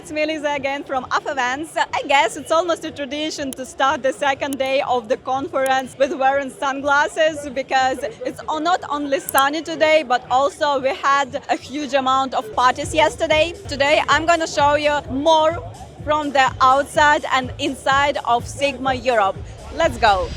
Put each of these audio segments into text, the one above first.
it's Melissa again from Up Events. I guess it's almost a tradition to start the second day of the conference with wearing sunglasses because it's not only sunny today, but also we had a huge amount of parties yesterday. Today I'm going to show you more from the outside and inside of SiGMA Europe. Let's go.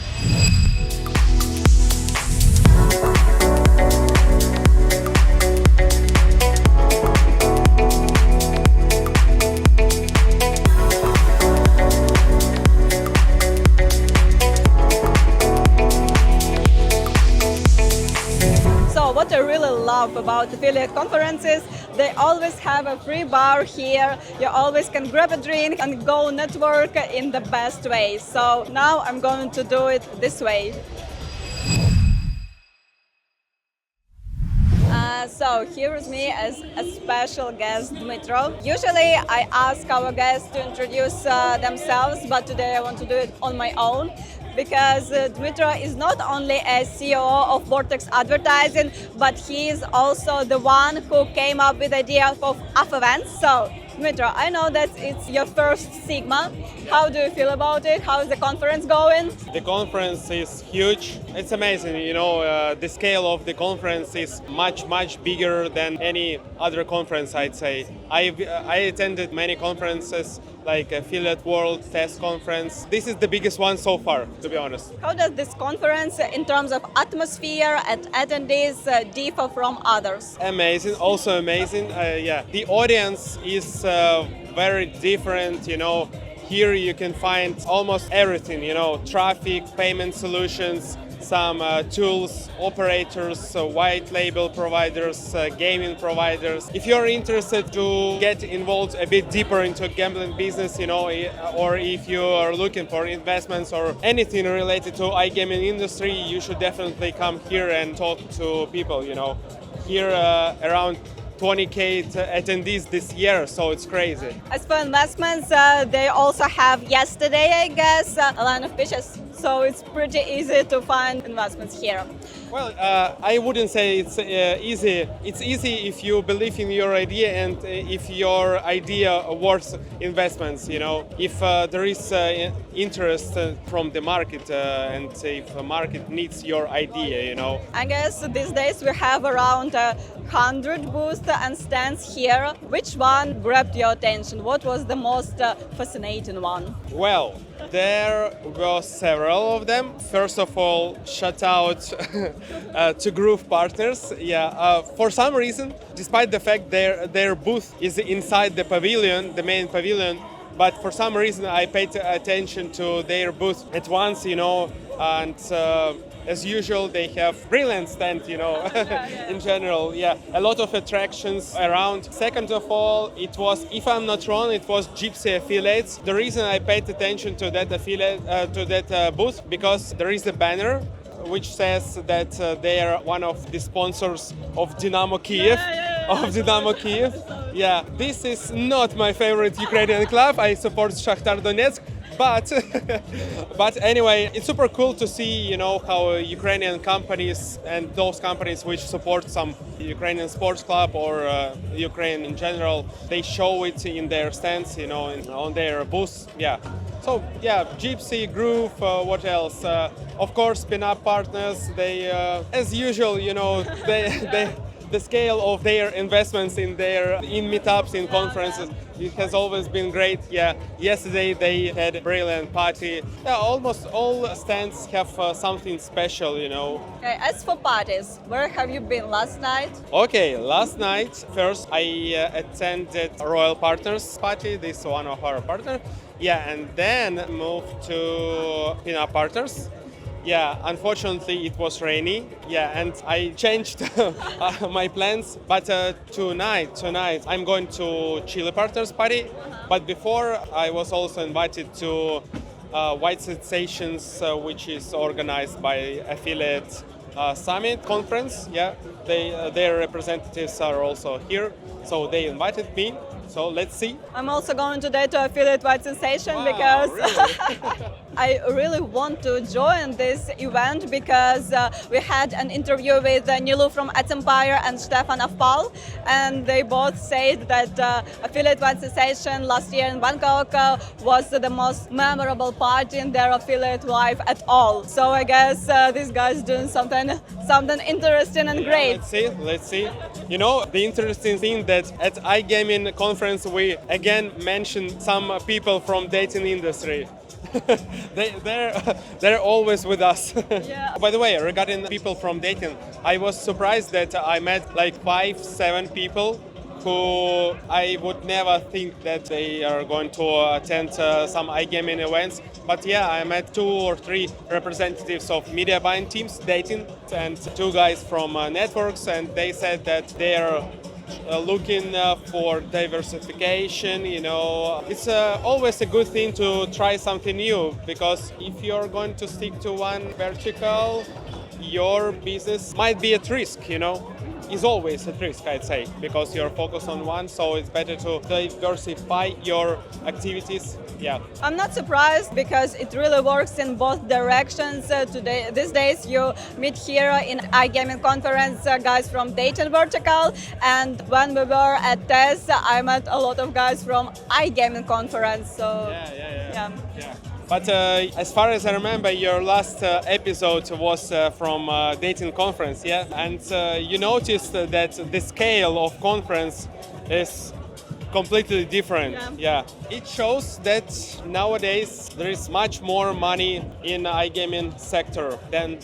What I really love about affiliate conferences, they always have a free bar here. You always can grab a drink and go network in the best way. So now I'm going to do it this way. So here is me as a special guest, Dmitro. Usually I ask our guests to introduce themselves, but today I want to do it on my own. Because Dmitro is not only a CEO of Vortex Advertising, but he is also the one who came up with the idea of Up Events. So, Dmitro, I know that it's your first SiGMA. How do you feel about it? How is the conference going? The conference is huge. It's amazing, the scale of the conference is much bigger than any other conference, I'd say. I attended many conferences like Affiliate World Test Conference. This is the biggest one so far, to be honest. How does this conference, in terms of atmosphere and attendees, differ from others? Amazing, also amazing. The audience is very different, Here you can find almost everything, traffic, payment solutions, some tools, operators, white label providers, gaming providers. If you're interested to get involved a bit deeper into gambling business, or if you are looking for investments or anything related to iGaming industry, you should definitely come here and talk to people, Here around 20K attendees this year, so it's crazy. As for investments, they also have yesterday, I guess, a line of pitches. So it's pretty easy to find investments here. Well, I wouldn't say it's easy. It's easy if you believe in your idea and if your idea worth investments, If there is interest from the market and if the market needs your idea, I guess these days we have around 100 booths and stands here. Which one grabbed your attention? What was the most fascinating one? Well, there were several of them. First of all, shout out to Groove Partners. For some reason, despite the fact their booth is inside the pavilion, the main pavilion, but for some reason I paid attention to their booth at once, and as usual, they have brilliant stand, in general. A lot of attractions around. Second of all, it was, if I'm not wrong, it was Gypsy affiliates. The reason I paid attention to that affiliate, to that booth, because there is a banner which says that they are one of the sponsors of Dynamo Kiev. Dynamo Kiev. This is not my favorite Ukrainian club. I support Shakhtar Donetsk. But anyway, it's super cool to see, how Ukrainian companies and those companies which support some Ukrainian sports club or Ukraine in general, they show it in their stands, on their booths. So Gypsy, Groove, what else? Of course, Pin-Up Partners. They, as usual, they the scale of their investments in meetups, in conferences, it has always been great. Yesterday they had a brilliant party. Almost all stands have something special, Okay, as for parties, where have you been last night? Okay, last night, first I attended Royal Partners party. This is one of our partners. And then moved to Pin-Up Partners. Unfortunately it was rainy. And I changed my plans. But tonight I'm going to Chile Partners party. But before I was also invited to White Sensations, which is organized by Affiliate Summit Conference. Their representatives are also here, so they invited me. So let's see. I'm also going today to Affiliate White Sensation Wow, because really? I really want to join this event because we had an interview with Nilu from Empire and Stefan of Paul, and they both said that affiliate session last year in Bangkok was the most memorable part in their affiliate life at all. So I guess these guys doing something interesting and great. Let's see. You know, the interesting thing that at iGaming conference we again mentioned some people from dating industry. they're always with us. Yeah. By the way, regarding people from dating, I was surprised that I met like 5-7 people who I would never think that they are going to attend some iGaming events. But yeah, I met 2 or 3 representatives of media buying teams dating and 2 guys from networks, and they said that they are looking for diversification. You know, it's always a good thing to try something new, because if you're going to stick to one vertical, your business might be at risk, you know. Is always at risk, I'd say, because you're focused on one, so it's better to diversify your activities. Yeah. I'm not surprised because it really works in both directions. These days you meet here in iGaming conference guys from dating vertical, and when we were at TES, I met a lot of guys from iGaming conference. So yeah. But as far as I remember, your last episode was from dating conference, yeah? And you noticed that the scale of conference is completely different. Yeah. It shows that nowadays there is much more money in iGaming sector than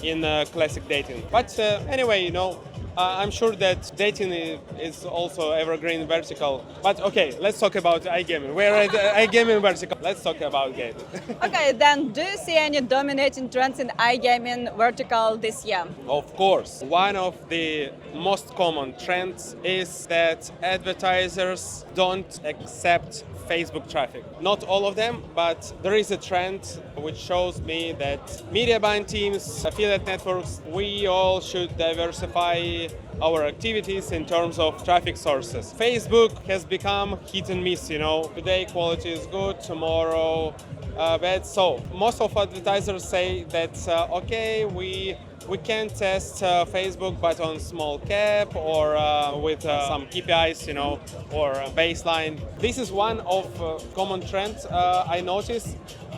in classic dating. But anyway, you know, I'm sure that dating is also evergreen vertical. But okay, let's talk about iGaming. We're at iGaming vertical. Let's talk about gaming. Okay, then do you see any dominating trends in iGaming vertical this year? Of course. One of the most common trends is that advertisers don't accept Facebook traffic. Not all of them, but there is a trend which shows me that media buying teams, affiliate networks, we all should diversify our activities in terms of traffic sources. Facebook has become hit and miss, you know. Today quality is good, tomorrow bad. So most of advertisers say that, okay, we can test Facebook, but on small cap or with some KPIs, you know, or baseline. This is one of common trends I noticed.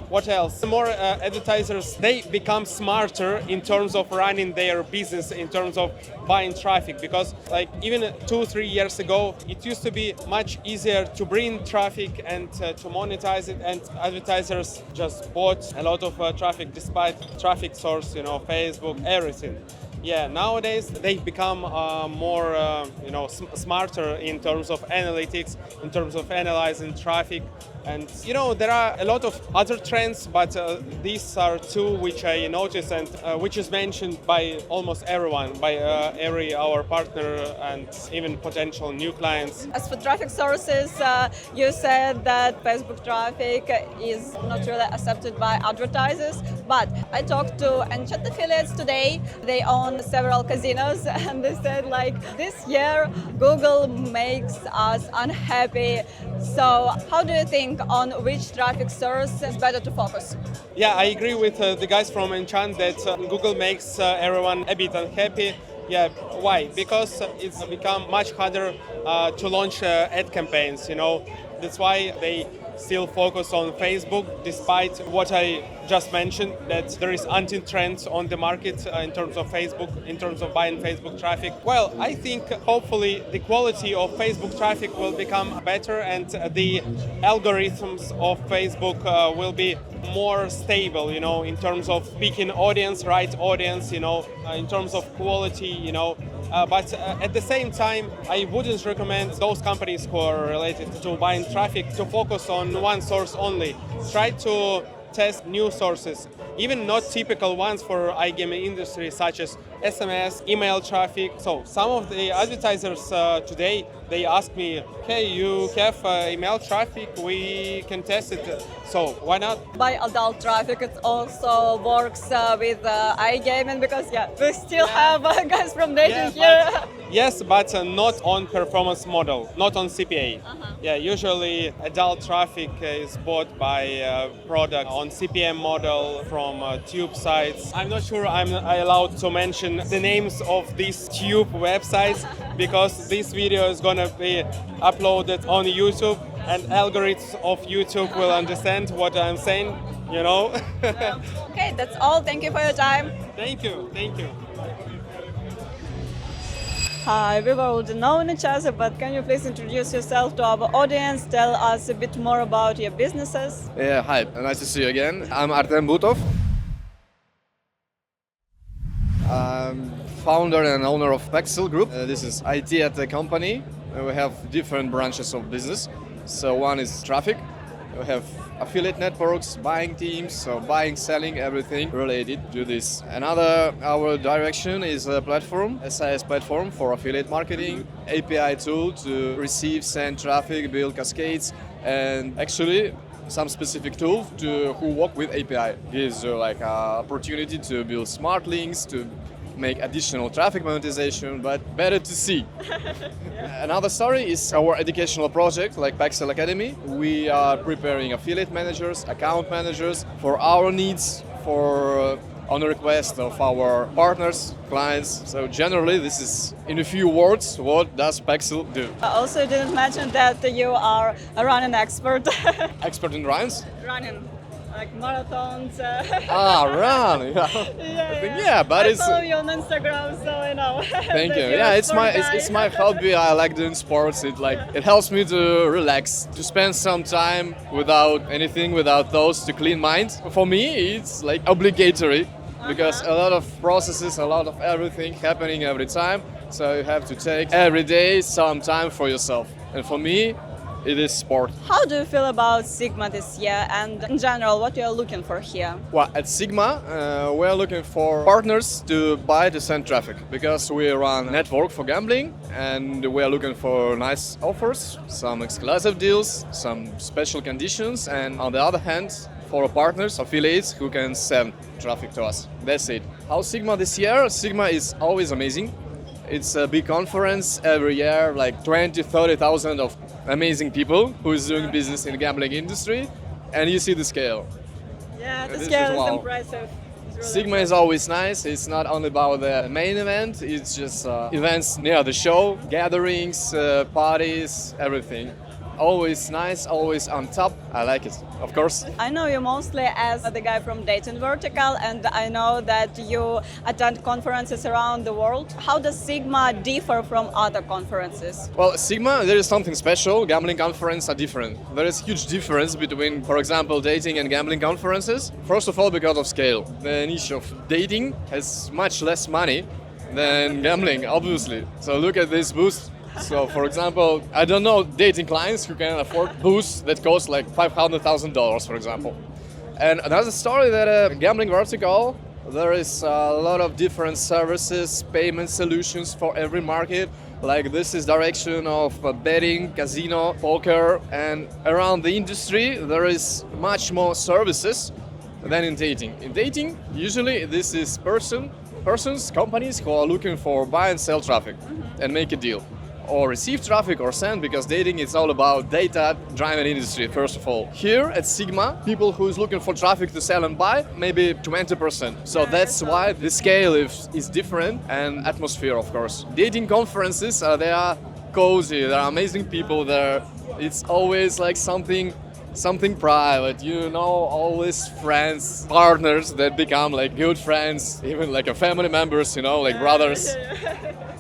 What else? The more advertisers, they become smarter in terms of running their business, in terms of buying traffic, because like even 2-3 years ago, it used to be much easier to bring traffic and to monetize it, and advertisers just bought a lot of traffic despite traffic source, you know, Facebook, everything. Yeah, nowadays they've become more, smarter in terms of analytics, in terms of analyzing traffic. And, you know, there are a lot of other trends, but these are 2 which I noticed and which is mentioned by almost everyone, by every our partner and even potential new clients. As for traffic sources, you said that Facebook traffic is not really accepted by advertisers, but I talked to Enchant affiliates today. They own several casinos, and they said like this year Google makes us unhappy. So how do you think on which traffic source is better to focus? Yeah, I agree with the guys from Enchant that Google makes everyone a bit unhappy. Yeah, why? Because it's become much harder to launch ad campaigns, you know. That's why they still focus on Facebook, despite what I just mentioned, that there is anti-trends on the market in terms of Facebook, in terms of buying Facebook traffic. Well, I think hopefully the quality of Facebook traffic will become better, and the algorithms of Facebook will be more stable, you know, in terms of picking audience, right audience, you know, in terms of quality, you know. But at the same time, I wouldn't recommend those companies who are related to buying traffic to focus on one source only. Try to test new sources, even not typical ones for iGaming industry, such as SMS, email traffic. So some of the advertisers today, they asked me, "Hey, you have email traffic? We can test it. So why not?" By adult traffic, it also works with iGaming because we still have guys from dating here. Yes, but not on performance model, not on CPA. Yeah, usually adult traffic is bought by product on CPM model from tube sites. I'm not sure I'm allowed to mention the names of these tube websites because this video is gonna be uploaded on YouTube and algorithms of YouTube will understand what I'm saying, you know. Okay, that's all. Thank you for your time. Thank you, thank you. Hi, we've already known each other, but can you please introduce yourself to our audience? Tell us a bit more about your businesses. Yeah, hi, nice to see you again. I'm Artem Butov. I'm founder and owner of Pexel Group. This is IT at the company. We have different branches of business. So one is traffic. We have affiliate networks, buying teams, so buying, selling, everything related to this. Another, our direction is a platform, SIS platform for affiliate marketing, API tool to receive, send traffic, build cascades, and actually some specific tool to who work with API. Gives you like an opportunity to build smart links, to make additional traffic monetization, but better to see. Another story is our educational project like Pexel Academy. We are preparing affiliate managers, account managers for our needs, for on the request of our partners, clients. So generally this is, in a few words, what does Pexel do? I also didn't mention that you are a running expert. Expert in runs? Running. Like marathons. Run. Yeah, but I it's. follow you on Instagram, so I know. Thank you. that you're Yeah, a it's sport my guy. it's my hobby. I like doing sports. It helps me to relax, to spend some time without anything, without thoughts, to clean mind. For me, it's like obligatory because a lot of processes, a lot of everything happening every time. So you have to take every day some time for yourself. And for me, it is sport. How do you feel about SiGMA this year, and in general, what you are looking for here? Well, at SiGMA, we're looking for partners to buy, to send traffic, because we run a network for gambling and we're looking for nice offers, some exclusive deals, some special conditions, and on the other hand, for partners, affiliates who can send traffic to us. That's it. How SiGMA this year? SiGMA is always amazing. It's a big conference every year, like 20,000-30,000 of amazing people who is doing business in the gambling industry, and you see the scale. Yeah, the This scale is is wow. impressive. It's really SiGMA is always nice. It's not only about the main event, it's just events near the show, gatherings, parties, everything. Always nice, always on top. I like it, of course. I know you mostly as the guy from Dating Vertical, and I know that you attend conferences around the world. How does SiGMA differ from other conferences? Well, SiGMA, there is something special. Gambling conferences are different. There is huge difference between, for example, dating and gambling conferences. First of all, because of scale. The niche of dating has much less money than gambling, obviously. So look at this booth. So, for example, I don't know dating clients who can afford booths that cost like $500,000, for example. And another story that gambling vertical, there is a lot of different services, payment solutions for every market. Like this is direction of betting, casino, poker, and around the industry there is much more services than in dating. In dating, usually this is persons, companies who are looking for buy and sell traffic and make a deal. Or receive traffic or send, because dating is all about data-driven industry, first of all. Here at SiGMA, people who is looking for traffic to sell and buy, maybe 20%. So that's why the scale is different, and atmosphere, of course. Dating conferences, they are cozy, there are amazing people there. It's always like something private, you know, always friends, partners that become like good friends, even like a family members, you know, like brothers.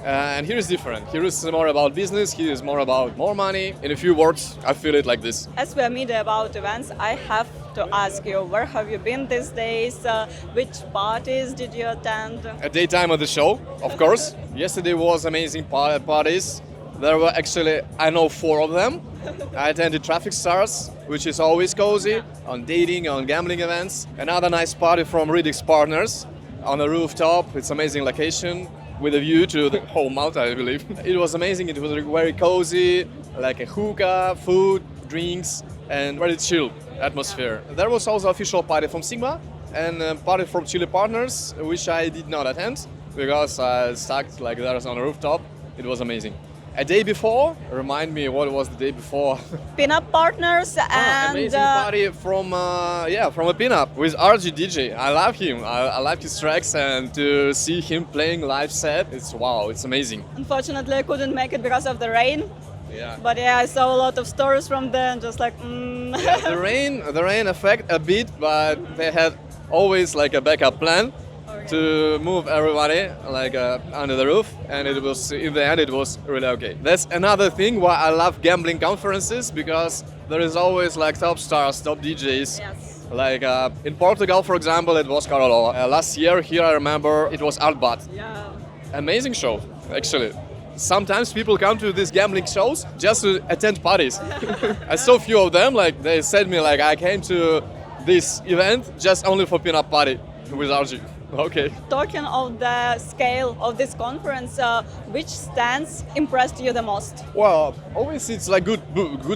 And here is different. Here is more about business, here is more about more money. In a few words, I feel it like this. As we are media about events, I have to ask you, where have you been these days? Which parties did you attend? At daytime of the show, of course. Yesterday was amazing parties. There were actually, I know 4 of them. I attended Traffic Stars, which is always cozy, on dating, on gambling events. Another nice party from Riddick's Partners on a rooftop. It's amazing location. with a view to the whole Malta, I believe. It was amazing. It was very cozy, like a hookah, food, drinks, and very chill atmosphere. There was also official party from SiGMA and a party from Chile partners, which I did not attend because I stuck like there on a rooftop. It was amazing. A day before, remind me what was the day before. Pin-up partners and amazing party from from a pin-up with RG DJ. I love him. I like his tracks, and to see him playing live set, it's wow, it's amazing. unfortunately I couldn't make it because of the rain. Yeah. But yeah, I saw a lot of stories from there and just like, The rain affect a bit, but they had always like a backup plan to move everybody like under the roof, and it was in the end it was really okay. That's another thing why I love gambling conferences, because there is always like top stars, top DJs. Yes. Like in Portugal, for example, it was Carolo. Last year here, I remember it was Altbat. Yeah. Amazing show, actually. Sometimes people come to these gambling shows just to attend parties. I saw few of them, like they said me like I came to this event just only for pin-up party with RG. Okay. Talking of the scale of this conference, which stands impressed you the most? Well, always it's like good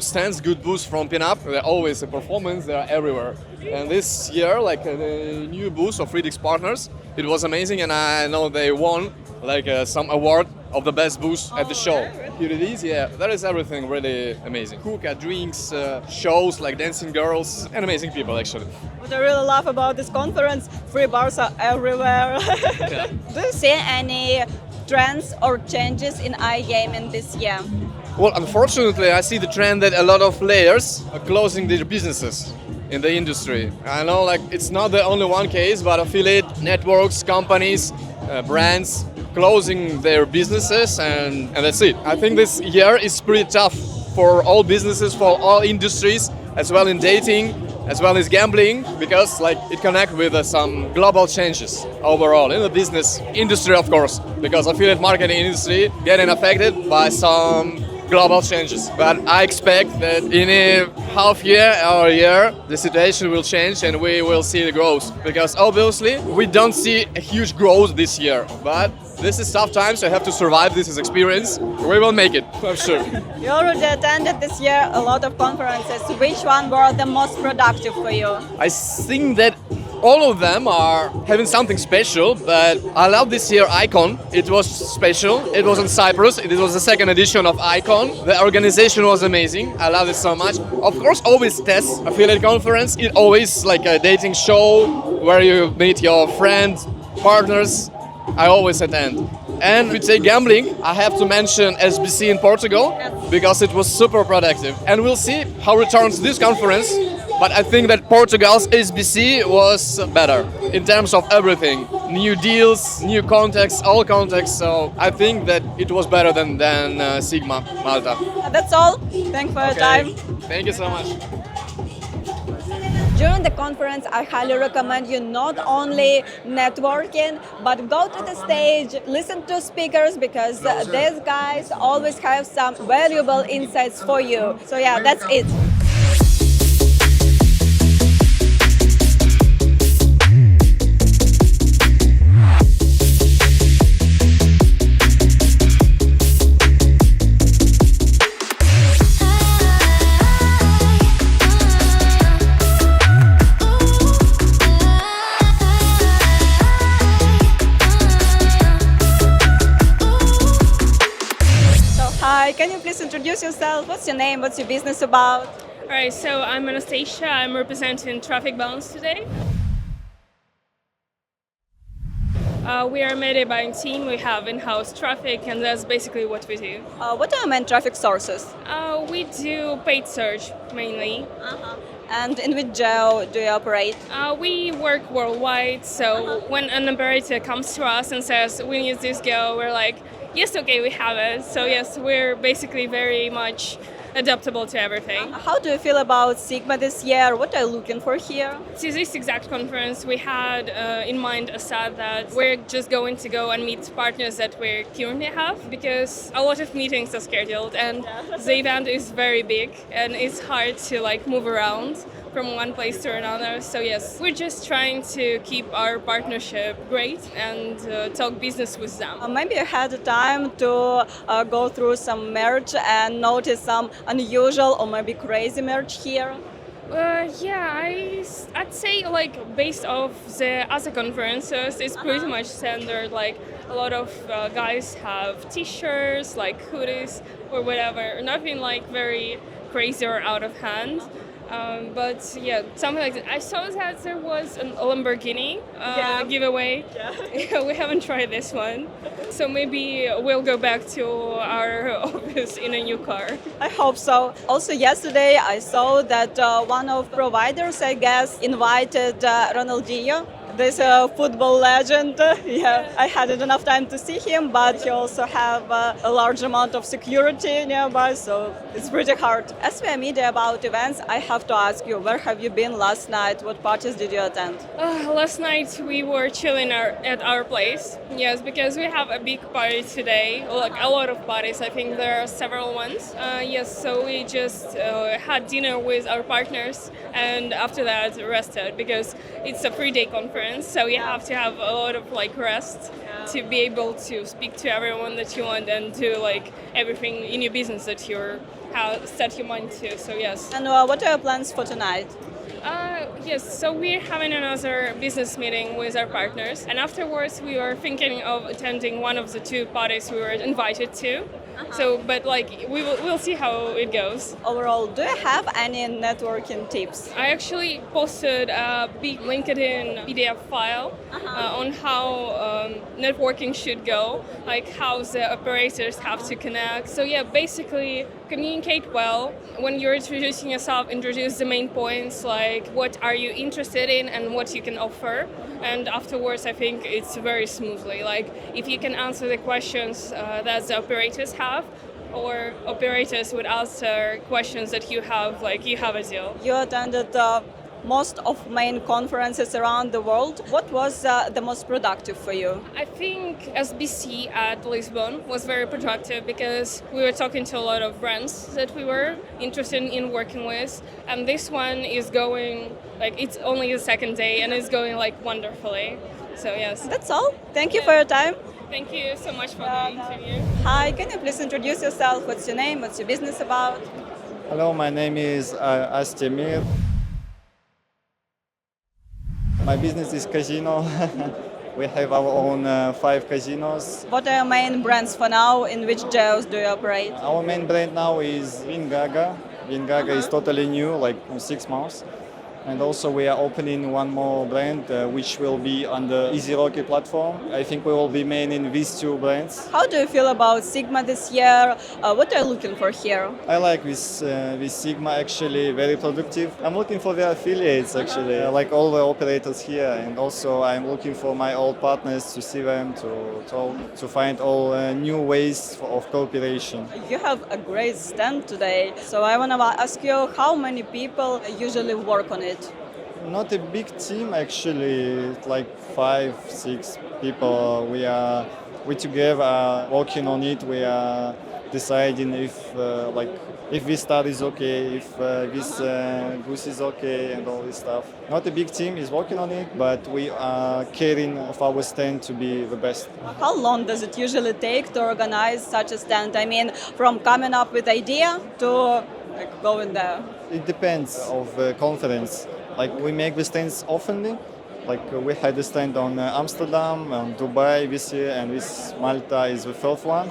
stands, good booths from pin-up. They're always a performance. They're everywhere. And this year, like the new booth of Friedrich's Partners, it was amazing, and I know they won like some award of the best booth at the show. Here it is, yeah. That is everything really amazing. Hookah, drinks, shows like dancing girls, and amazing people actually. What I really love about this conference, free bars are everywhere. Yeah. Do you see any trends or changes in iGaming this year? Well, unfortunately, I see the trend that a lot of players are closing their businesses in the industry. I know like it's not the only one case, but affiliate networks, companies, brands closing their businesses, and that's it. I think this year is pretty tough for all businesses, for all industries, as well in dating, as well as gambling, because like it connects with some global changes overall in the business industry, of course, because affiliate marketing industry getting affected by some global changes. But I expect that in a half year or a year, the situation will change and we will see the growth. Because obviously we don't see a huge growth this year, but this is tough times, so I have to survive this as experience. We will make it, I'm sure. You already attended this year a lot of conferences. Which one were the most productive for you? I think that all of them are having something special, but I love this year Icon. It was special. It was in Cyprus. It was the second edition of Icon. The organization was amazing. I love it so much. Of course, always TES affiliate conference. It always like a dating show where you meet your friends, partners. I always attend. And if we take gambling, I have to mention SBC in Portugal because it was super productive. And we'll see how returns this conference. But I think that Portugal's SBC was better in terms of everything. New deals, new contexts, all contexts. So I think that it was better than SiGMA Malta. That's all. Thanks for your time. Thank you so much. During the conference, I highly recommend you not only networking, but go to the stage, listen to speakers, because these guys always have some valuable insights for you. So yeah, that's it. Hi, can you please introduce yourself? What's your name? What's your business about? All right, so I'm Anastasia. I'm representing Traffic Balance today. We are a media buying team. We have in-house traffic, and that's basically what we do. What are your main traffic sources? We do paid search mainly. And in which geo do you operate? We work worldwide, so when an operator comes to us and says, we need this geo, we're like, yes, okay, we have it. So yes, we're basically very much adaptable to everything. How do you feel about SiGMA this year? What are you looking for here? To this exact conference, we had in mind a set that we're just going to go and meet partners that we currently have, because a lot of meetings are scheduled and the event is very big and it's hard to like move around. from one place to another. So yes, we're just trying to keep our partnership great and talk business with them. Maybe you had the time to go through some merch and notice some unusual or maybe crazy merch here. Yeah, I'd say like based off the other conferences, it's pretty much standard. Like a lot of guys have T-shirts, like hoodies or whatever. Nothing like very crazy or out of hand. But yeah, something like that. I saw that there was a Lamborghini giveaway. Yeah. We haven't tried this one, so maybe we'll go back to our office in a new car. I hope so. Also, yesterday I saw that one of providers, I guess, invited Ronaldinho, this football legend. Yeah, I hadn't enough time to see him, but he also have a large amount of security nearby, so it's pretty hard. As we are media about events, I have to ask you, where have you been last night? What parties did you attend? Last night we were chilling at our place. Yes, because we have a big party today, like a lot of parties. I think there are several ones. Yes, so we just had dinner with our partners, and after that rested because it's a 3-day conference. So you have to have a lot of like rest to be able to speak to everyone that you want and do like everything in your business that you have set your mind to. So yes. And what are your plans for tonight? Yes, so we're having another business meeting with our partners, and afterwards we were thinking of attending one of the 2 parties we were invited to. So, but like we'll see how it goes. Overall, do you have any networking tips? I actually posted a big LinkedIn PDF file on how networking should go, like how the operators have to connect. So yeah, basically communicate well. When you're introducing yourself, introduce the main points, like what are you interested in and what you can offer. And afterwards, I think it's very smoothly. Like if you can answer the questions that the operators have, or operators would answer questions that you have, like you have a deal. You attended most of main conferences around the world. What was the most productive for you? I think SBC at Lisbon was very productive because we were talking to a lot of brands that we were interested in working with, and this one is going, like it's only the 2nd day and it's going like wonderfully. So yes. That's all. Thank you for your time. Thank you so much for the interview. Hi, can you please introduce yourself? What's your name? What's your business about? Hello, my name is Astemir. My business is casino. We have our own 5 casinos. What are your main brands for now? In which geos do you operate? Our main brand now is Wingaga. Wingaga is totally new, like 6 months. And also we are opening one more brand which will be on the Easy Rocky platform. I think we will be main in these 2 brands. How do you feel about SiGMA this year? What are you looking for here? I like this SiGMA, actually very productive. I'm looking for the affiliates actually, like all the operators here, and also I'm looking for my old partners to see them, to find all new ways of cooperation. You have a great stand today, so I want to ask you how many people usually work on it? Not a big team actually, like 5-6 people. We together working on it. We are deciding if this star is okay, if this goose is okay, and all this stuff. Not a big team is working on it, but we are caring of our stand to be the best. How long does it usually take to organize such a stand? I mean, from coming up with idea to going there. It depends of the conference. Like we make the stands often. Like we had a stand on Amsterdam, on Dubai this year, and this Malta is the 4th one.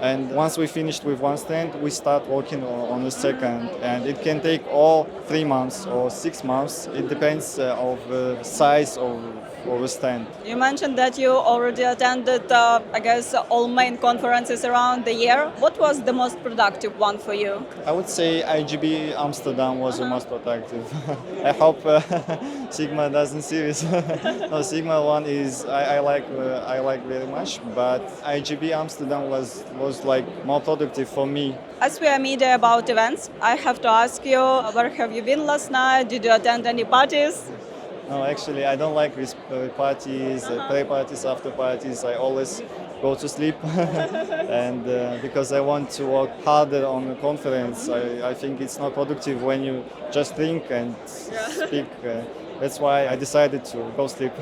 And once we finished with one stand, we start working on the second. And it can take all 3 months or 6 months. It depends of the size of the stand. You mentioned that you already attended, I guess, all main conferences around the year. What was the most productive one for you? I would say IGB Amsterdam was the most productive. I hope SiGMA doesn't see this. No, SiGMA one is I like very much, but IGB Amsterdam was like more productive for me. As we are media about events, I have to ask you, where have you been last night? Did you attend any parties? No, actually, I don't like these parties, pre-parties, after parties. I always go to sleep. And because I want to work harder on the conference, I think it's not productive when you just think and speak. That's why I decided to go sleep.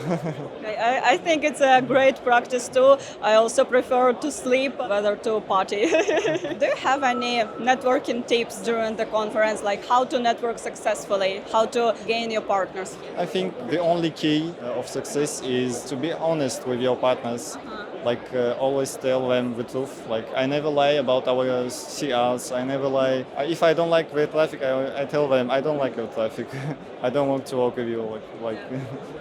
I think it's a great practice too. I also prefer to sleep rather to party. Do you have any networking tips during the conference, like how to network successfully, how to gain your partners? I think the only key of success is to be honest with your partners. Like always tell them the truth. Like I never lie about our CRs. I never lie. If I don't like the traffic, I tell them I don't like your traffic. I don't want to work with you. Like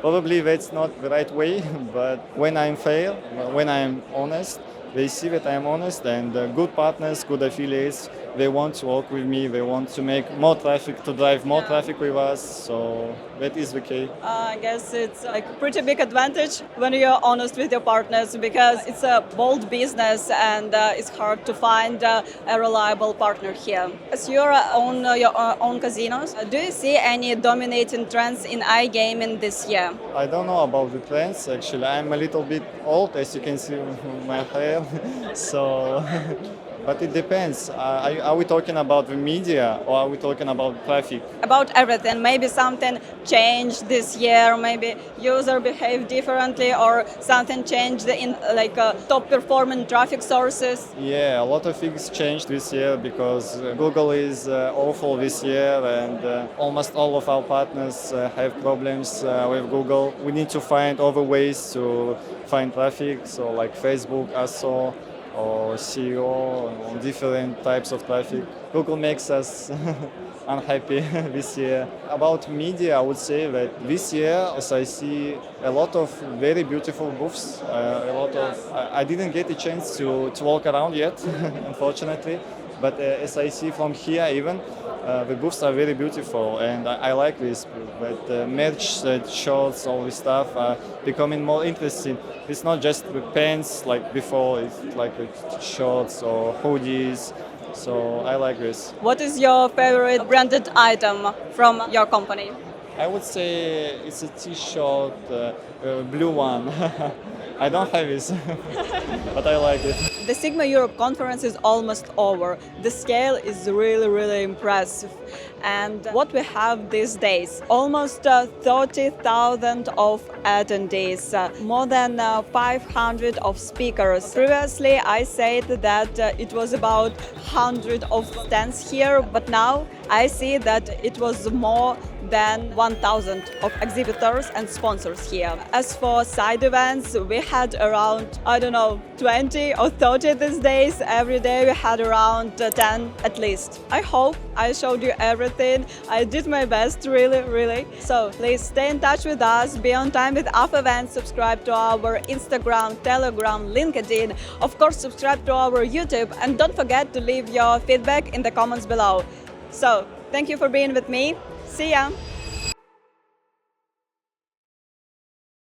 probably that's not the right way. But when I'm fair, when I'm honest, they see that I'm honest, and good partners, good affiliates, they want to work with me. They want to make more traffic, to drive more traffic with us. So that is the key. I guess it's like a pretty big advantage when you're honest with your partners, because it's a bold business and it's hard to find a reliable partner here. As you own your own casinos, do you see any dominating trends in iGaming this year? I don't know about the trends actually. I'm a little bit old, as you can see with my hair. So, but it depends. Are we talking about the media or are we talking about traffic? About everything. Maybe something changed this year. Maybe user behave differently, or something changed in like top performing traffic sources. Yeah, a lot of things changed this year because Google is awful this year, and almost all of our partners have problems with Google. We need to find other ways to find traffic, so like Facebook, ASO, or SEO, on different types of traffic. Google makes us unhappy this year. About media, I would say that this year, as I see a lot of very beautiful booths, I didn't get a chance to walk around yet, unfortunately. But as I see from here even, the booths are very beautiful, and I like this. But merch, shorts, all this stuff are becoming more interesting. It's not just the pants like before, it's like shorts or hoodies. So I like this. What is your favorite branded item from your company? I would say it's a t-shirt, blue one. I don't have this, but I like it. The SiGMA Europe conference is almost over. The scale is really, really impressive. And what we have these days, almost 30,000 of attendees, more than 500 of speakers. Previously, I said that it was about 100 of stands here, but now I see that it was more than 1,000 of exhibitors and sponsors here. As for side events, we had around, 20 or 30 these days. Every day we had around 10 at least. I hope I showed you everything. I did my best, really. So please stay in touch with us, be on time with our events, subscribe to our Instagram, Telegram, LinkedIn. Of course, subscribe to our YouTube, and don't forget to leave your feedback in the comments below. So, thank you for being with me. See ya!